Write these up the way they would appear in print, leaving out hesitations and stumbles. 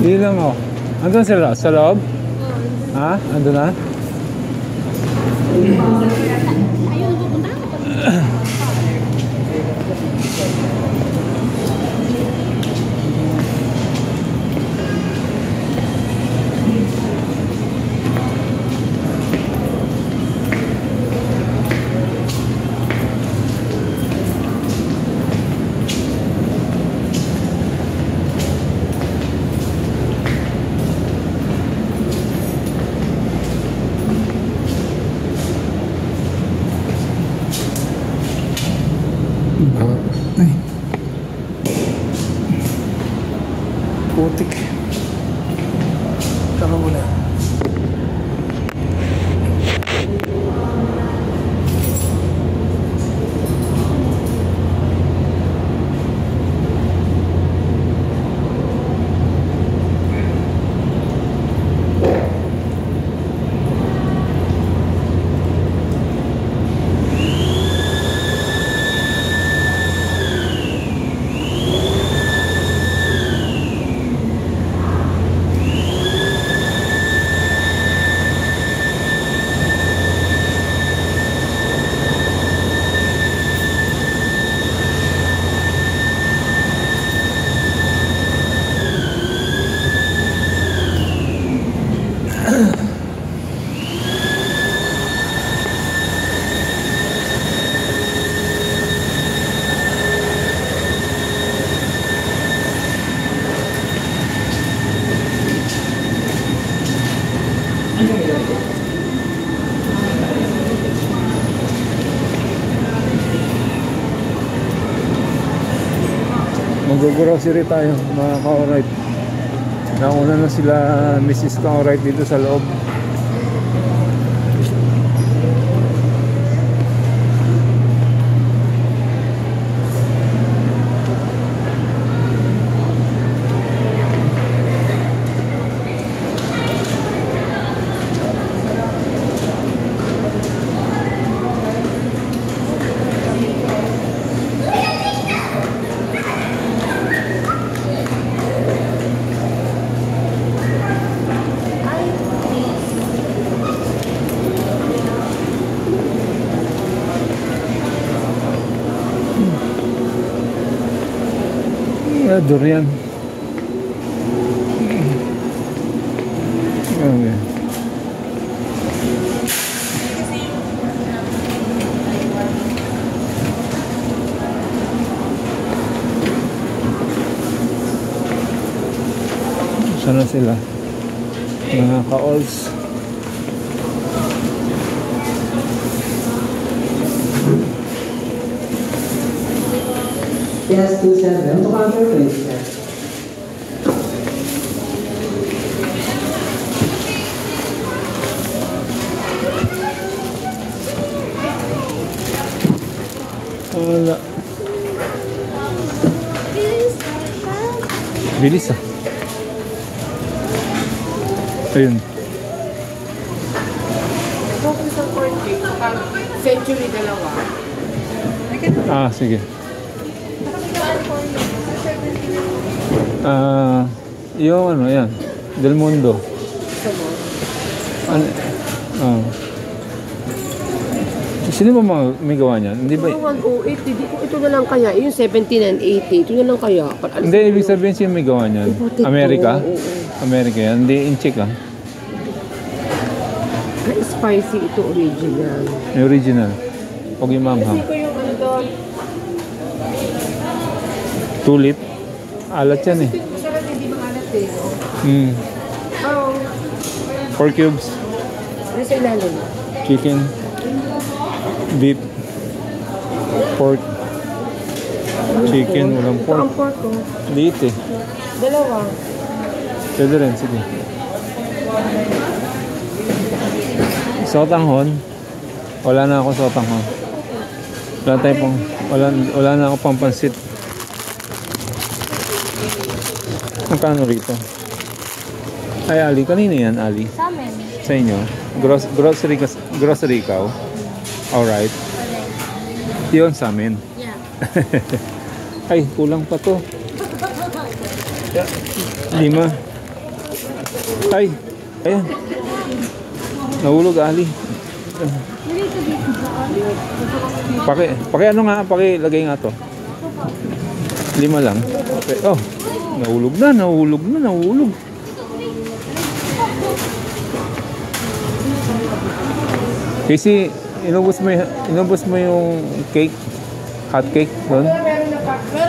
Hindi lang oh. Andun sila sa loob? Ha? Andun na? Ayun, pupunta ako. Ay. Putik. Tama mo na. Mag-grocery tayo mga ka-alright. Nauna na sila Mrs. ka-alright dito sa loob. Durian. Okay. Sana sila mga ka-alls. Yes, 27 to counter, please. Wala. Bilis ah. Ayun. Century dalawa. Ah, sige. Yung ano, yan. Del Mundo. Ano? Sino ba may gawa niyan? Hindi ba? 108, ito na lang kaya. Yung 17 and 80, ito na lang kaya. Hindi, ibig sabihin sino may gawa niyan? Amerika? Amerika yan. Hindi, in-check ah. Spicy ito, original. Yung original. Huwag yung manghang. Kasi ko yung ano doon, Meron. Tulip. Alat yan eh. Sarap hindi maalat eh. Mm. Oh, 4 cubes. ano sa ilalim? Chicken. Beef. Pork. Chicken. Walang Ito pork. ang pork ko. Liit eh. Dalawa. Pwede rin. Sige. Sotanghon. Wala na ako sotanghon. Wala na ako pang pansit. Magkano rito? Ay, Ali. Kanina yan, Ali? Sa amin. Sa inyo? Grocery ikaw? Alright. Yun sa amin. Yeah. Ay, kulang pa to. 5. Ay, ayan. Nahulog, Ali. Paki ano nga, lagay nga to. 5 lang. Oh, nahulog. Kasi inubos mo yung cake, hot cake doon. Meron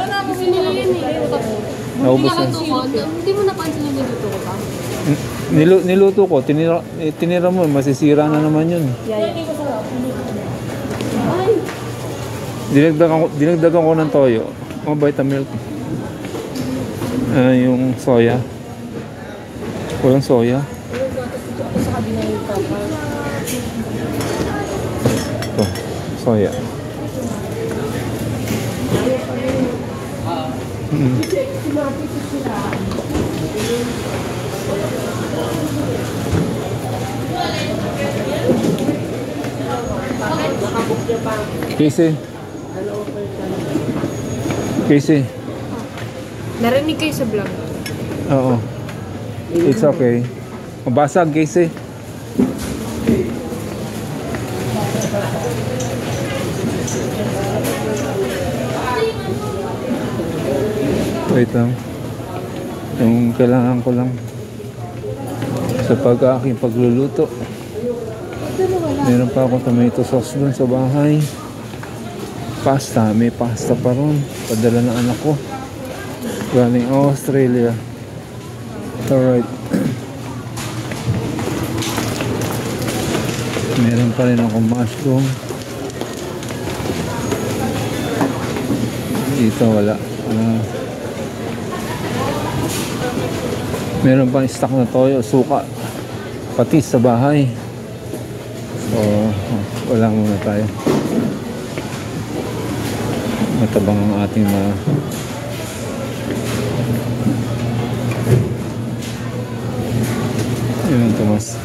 na ako sinila yun eh. Naubos na. Hindi mo napansin yung niluto ko ba? Niluto ko, tinira mo, masisira na naman yun. Dinagdagan ko ng toyo, mga Vitamilk. Yung soya. Walang soya. Sa kabila yung papa. Ito, soya. Casey. Narinig kayo sa vlog. Oo. It's okay. Mabasag, Casey. Wait lang. Yung kailangan ko lang sa pag-aking pagluluto. Meron pa ako tomato sauce dun sa bahay. Pasta. May pasta pa ron. Padala ng anak ko. Galing Australia. Alright. Meron pa rin akong mushroom. Dito wala. Meron pa stock na toyo, suka, patis sa bahay. So, wala muna tayo. Matabang ang ating yun, Tomas.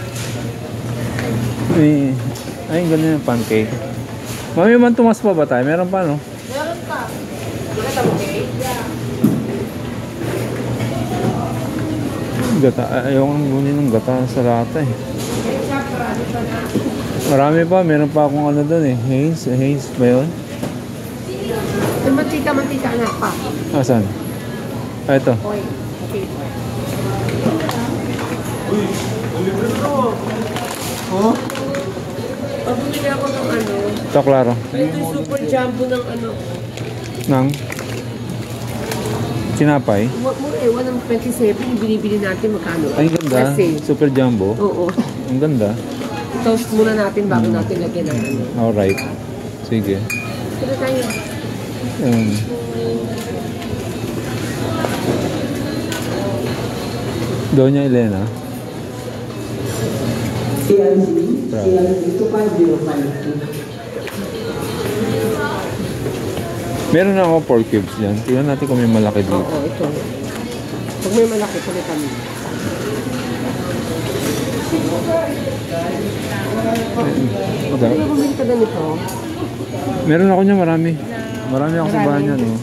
Ay, ganun yung pancake. Mami, man Tomas pa ba tayo? Meron pa, no? Meron pa. Gata, ayaw ang gunin ng gata sa lata eh. Marami pa, meron pa akong ano doon eh. Haze ba yun? Yung mantika anak pa. Asan? Ah, ito. Okay. Okay. Oh? Pabili ako ng ano. Ito, Claro. Ito yung super jumbo ng ano. Nang? Sinapay? Mura eh, 127. Yung binibili natin magkano? Ay, ganda. Kasi, Super jumbo. oo. Ang ganda. Toast muna natin bago natin lagyan ng ano. Alright. Sige. Ito tayo. Doña Elena. CLC 25052. Meron na ako 4 cubes dyan. Tingnan natin kung may malaki dito. Oo, ito. Pag may malaki, palitan mo. Pwede bumili ka na nito. Meron ako niya marami. Marami ako sa bahay niya, no?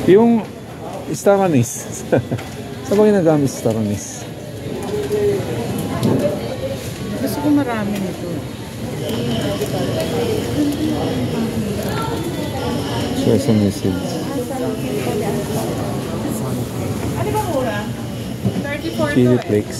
Yung star anise. Saan ba ginagamit sa star anise? Gusto ko marami nito. Sesame seeds. Ano ba mura? 34 Chili flakes.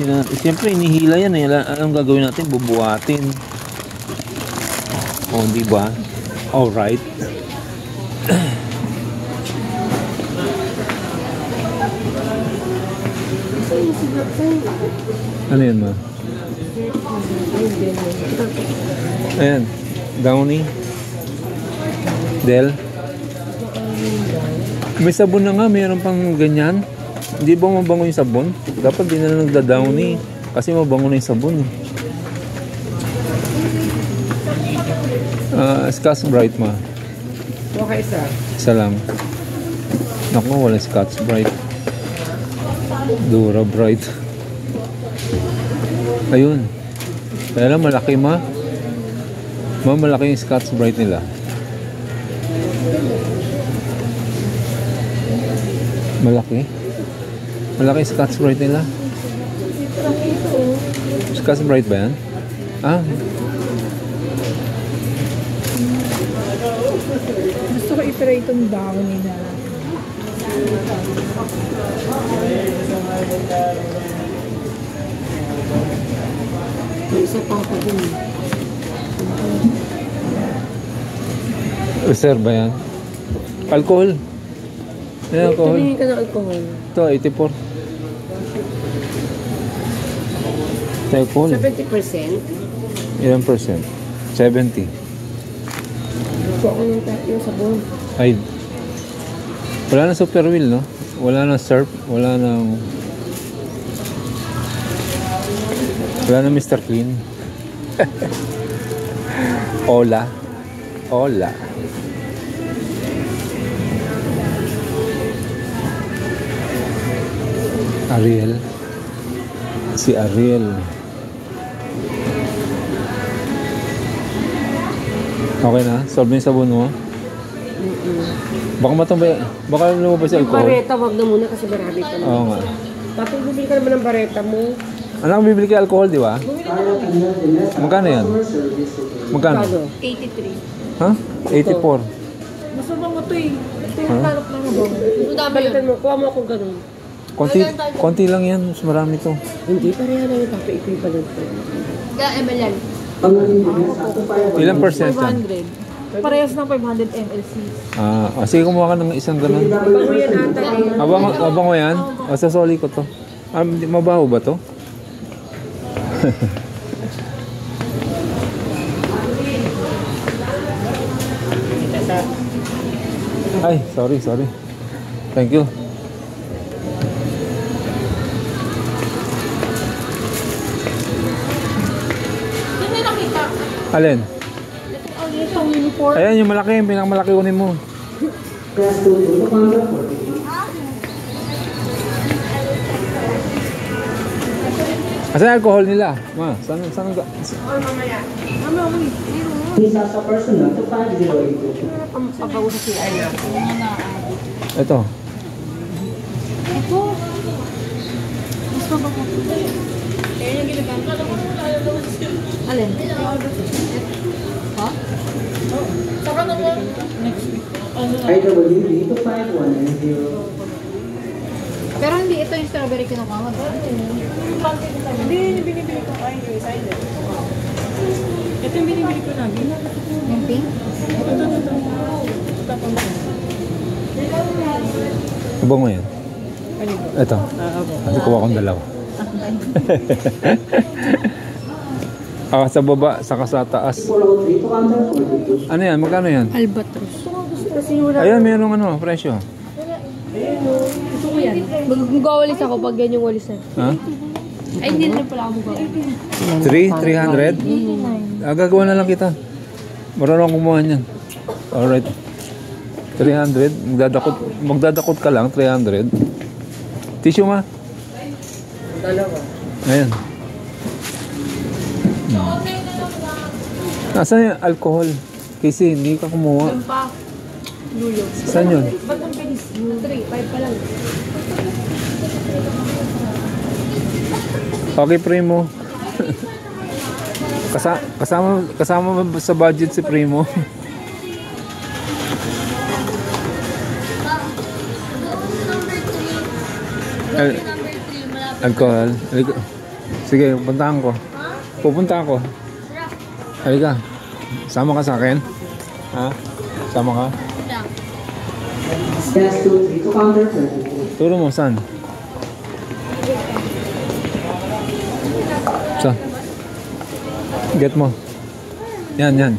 Ayusin natin. Siyempre, inihila yan eh. Anong gagawin natin? Bubuhatin. O, di ba? Alright. Ano yan, ma? Ayan. Downy. Del. May sabon na nga. Mayroon pang ganyan. Hindi ba mabango yung sabon? Dapat di na lang nagda-downy. Kasi mabango na yung sabon. Scotch Brite, ma. Okay, sir. Isa lang. Naku, wala Scotch Brite. Dura Brite. Ayun. Kaya lang malaki, ma. Ma, malaki yung Scotch Brite nila. Malaki. Malaki yung Scotch Brite nila. Scotch Brite ba yan? Ah. Gusto ko i-try itong downy na. May isa pa ako dun. Reserve ba yan? Alcohol. Yan, alcohol. Tumingin ka ng alcohol. Ito, 84. Ito, alcohol. 70%. Ilang percent? 70. Gusto ko yung sabon. Ay. Wala na super wheel, no? Wala na surf. Wala na... Wala na Mr. Clean. Hola. Hola. Ariel. Si Ariel. Okay na? Solve yung sabon mo? Baka matambay. Baka lumabas yung Yung alcohol. bareta, wag na muna kasi marami pa. Oo nga. Tapos bumili ka naman ng bareta mo. Ano ang bibili kay alcohol, di ba? Magkano yan? Magkano? Kano? 83. Ha? 84. Gusto mo mo ito eh. Ito yung Huh? talok lang mo. Balikan mo, kuha mo akong ganun. Konti lang yan. Mas marami to. Hindi, pareha na yung pape equivalent ko. Kaya MLN. Ilang percent yan? 500. Parehas ng 500 mlc. Sige, kumuha ka ng isang ganun. Bago yan ata eh. Abang mo yan? Sasoli ko to. Mabaho ba to? Ay, sorry. Thank you. Hindi nakita. Alin? Itong uniform. Ayan, yung malaki. Yung pinakamalaki unin mo. Asan yung alcohol nila? Ma, saan ang... Visa sa personal to 5082. Ang pabago sa CI na. Ito. Ito. Gusto ba ko? Kaya yung ginagamit ko. Alin? Ha? Saka naman. Next week. IWD to 5190. Pero hindi ito yung strawberry kinukuha mo. Hindi, yung binibili ko ay silent. Ito yung binibili ko lagi. Yung pink? Ito. Abang mo yan. Ito. Kasi kuha kong dalawa. Sa baba, saka sa taas. 403 to counter 42. Ano yan? Magkano yan? Albatros. Kasi wala. Ayan, mayroong ano, presyo. Gusto ko yan. Mag-walis ako pag yan yung walis na. Ha? Ay, hindi na pala ako mag-walis. 300? Gagawa na lang kita. Marunong kumuha niyan. Alright. 300. Magdadakot ka lang, 300. Tissue ma? Dalawa. Ayan. Nasaan yung alcohol? Kasi hindi ka kumuha. Yung pa. Lulo. Saan yun? Ba't ang pinis? 3, 5 pa lang. Okay, Primo. kasama ba sa budget si Primo? Alcohol. Sige, pupuntahan ko. Pupunta ako. Halika. Sama ka sa akin? Ha? Sama ka? Test 2, 3 to counter 32. Turo mo, saan? Saan? Get mo. Yan, yan.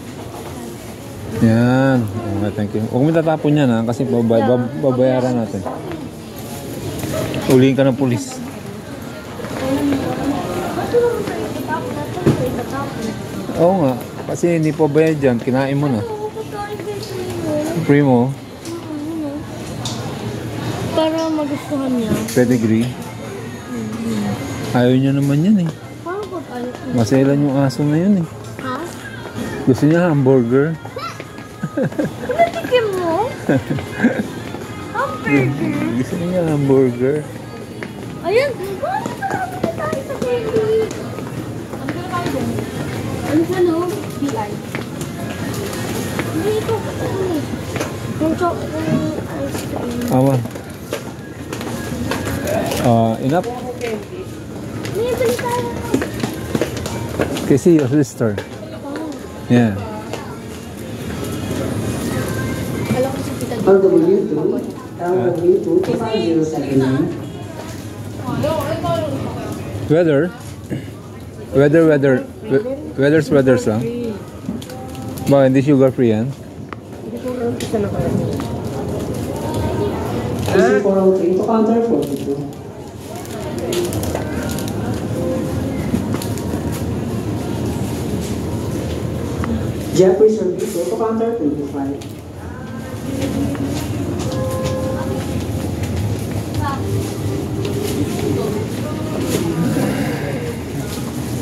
Yan. Okay, thank you. Huwag mo tatapon yan ha, kasi babayaran natin. Ulihin ka ng pulis. Oo nga, kasi hindi pa bayad dyan, kinain mo na. Primo, Para magustuhan niya. pedigree. Ayaw niya naman yan eh. Parang pag ayaw ko. Maselan yung aso na yun eh. Ha? Gusto niya hamburger. Pinatikim mo? Hamburger? Gusto niya hamburger. Ayun! Bakit marami na tayo sa candy? Ano ka na tayo doon? Ano siya no? BI. Hindi ito. Yung ice cream. Awa. Enough? May bali tayo. Kasi your sister. Yeah. Alam ko si Tita LW2, LW2 to 5079. Weathers lang. Ba, hindi sugar free yan? Hindi ko alam isa na kaya. AC403 to counter 42. Jeffrey Servito to counter 25.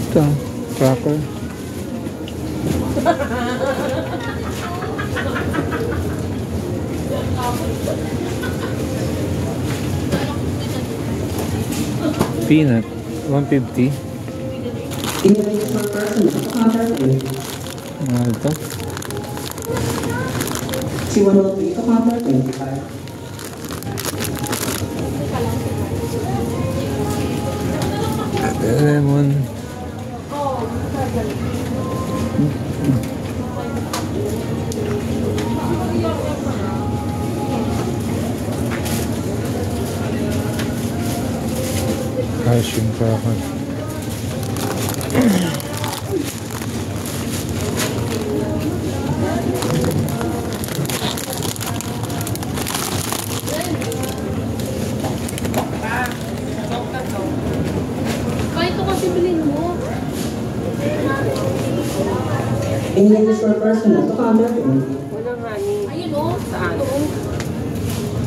Ito, cracker. Peanut, 150. Invoice per person to counter 20. Ano ito? C103 to counter 25. Lemon. Calcium cracker. Kahit ito kasi bilhin mo. Invoice per person to counter 20. Walang honey. Ayun o. Saan?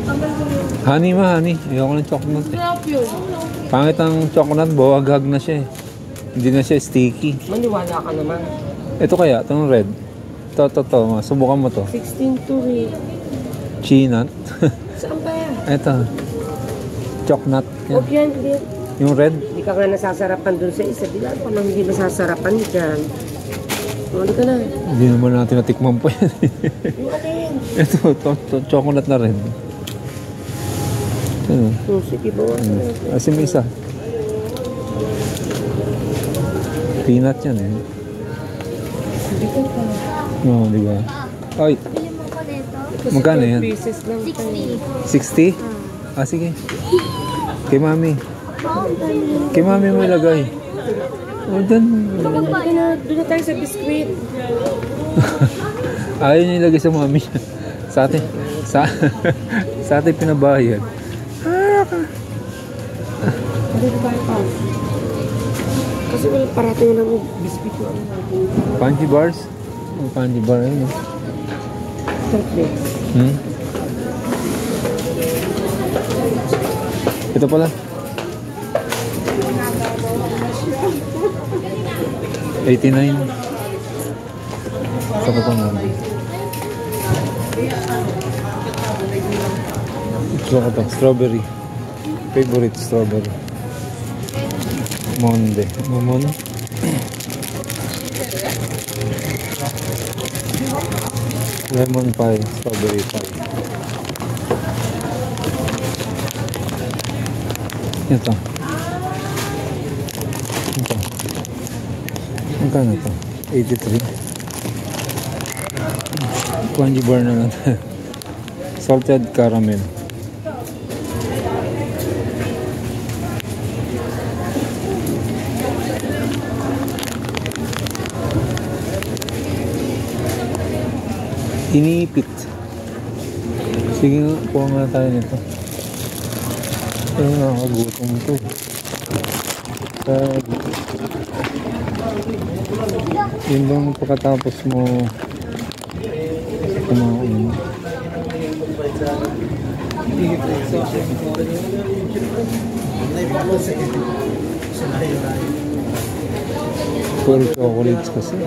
Tanggal ko yun. Honey ma, honey. Ayoko ng chocolate eh. Sarap yun. Pangit ang chocolate, buwag-hag na siya eh. Hindi na siya sticky. Maniwala ka naman. Ito kaya, itong red. Ito. Subukan mo to. 16 to rin. Chinut. Saan ba yan? Ito. Chocnut. Huwag yan. Hindi. Yung red. Hindi ka nga nasasarapan dun sa isa. Bilang ko lang hindi masasarapan dyan. Ano ka na? Hindi naman natin natikman po yan. Yung alin? Ito, chocolate na red. Ito. Sige, bawa. Asim isa. Peanut yan eh. Hindi ko pa. No, di ba? Ay, Bilhin mo ko nito. magkano yan? Pieces lang. 60. 60? Ah, sige. Kay mami. Oo, dali. Kay mami mo ilagay. O, dan. Doon na tayo sa biskuit. Ayaw niya ilagay sa mami. Sa atin. Sa atin pinabayad. Hindi ko tayo pa. Kasi wala parating lang yung biskuit ko. Panji bars? Ang panji bar yun. Perfect. Ito pala. 89. Saka ito naman. Saka ito, strawberry. Favorite strawberry. Monde. Momon. Lemon pie, strawberry pie. Ito. Ito. Magkano to? 83. Candy bar na lang. Salted caramel. Inipit. Sige nga, kuha nga tayo nito. Ay, nakakagutom ito. Yun bang pagkatapos mo kumain. Puro chocolates kasi.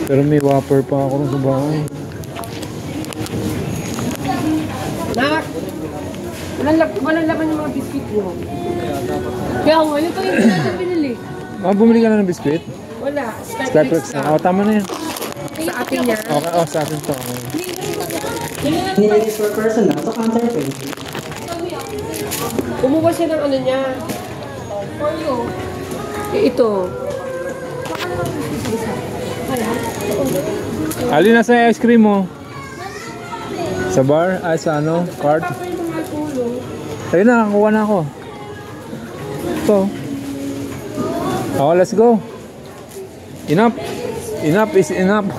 Pero may whopper pa ako sa bahay. Nak! Walang laman yung mga biscuit mo. Kaya nga, yung pag hindi natin binili. Bumili ka na ng biscuit? Wala. Skyflex na. Tama na yan. Sa atin niya. Okay, sa atin to. Okay. Nilagay for personal to counterfeit. Kumuha siya ng ano niya. For you. Ito. Alin na sa ice cream mo? Sa bar? Ay, sa ano? Cart? Ayun na, nakuha na ako. Ito. Okay, let's go. Enough. Enough is enough.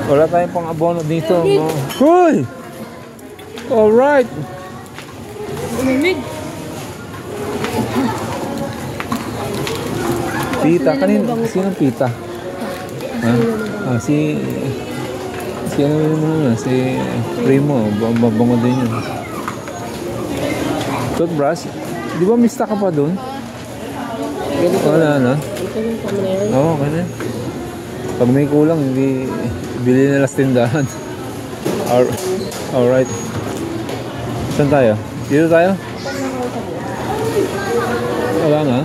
Wala tayong pang abono dito. Hoy! Alright. Umimig. Pita. Sinong pita? Ha? Si ano yun muna? Si Primo. Babango din yun. Toothbrush? Di ba mista ka pa dun? Wala na. Oo, okay na. Pag may kulang, hindi bili nila sa tindahan. Alright. Saan tayo? Dito tayo? Wala nga.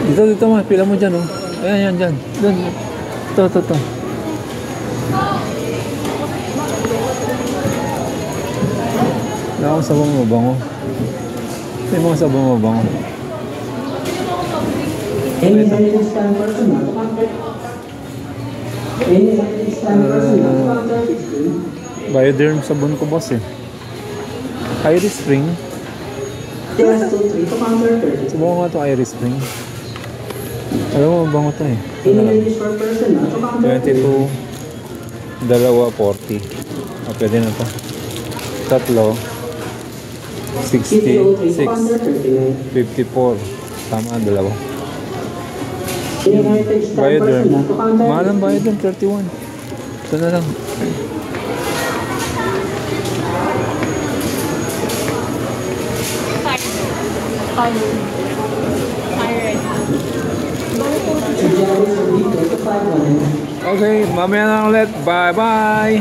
Dito mo. Pila mo dyan, oh. Ayan, dyan. Doon. Ito. Wala akong sabong mabango. May mga sabong mabango. Any items stand personal to counterfeit. Any items stand personal to counterfeit. Bioderm sabon ko, boss, eh. Iris Spring. Class 2-3 to counterfeit. Subukan ko ito, Iris Spring. Alam mo, mabango ito, eh. Ito na lang. Any items for personal to counterfeit. 22, 240. Pwede na ito. Tatlo. 66, 54. Tama, dalawa. Any items stand Bioderm. personal to counterfeit. Mahal ang Bioderm, 31. Ito na lang. Okay, mamaya na ulit. Bye-bye!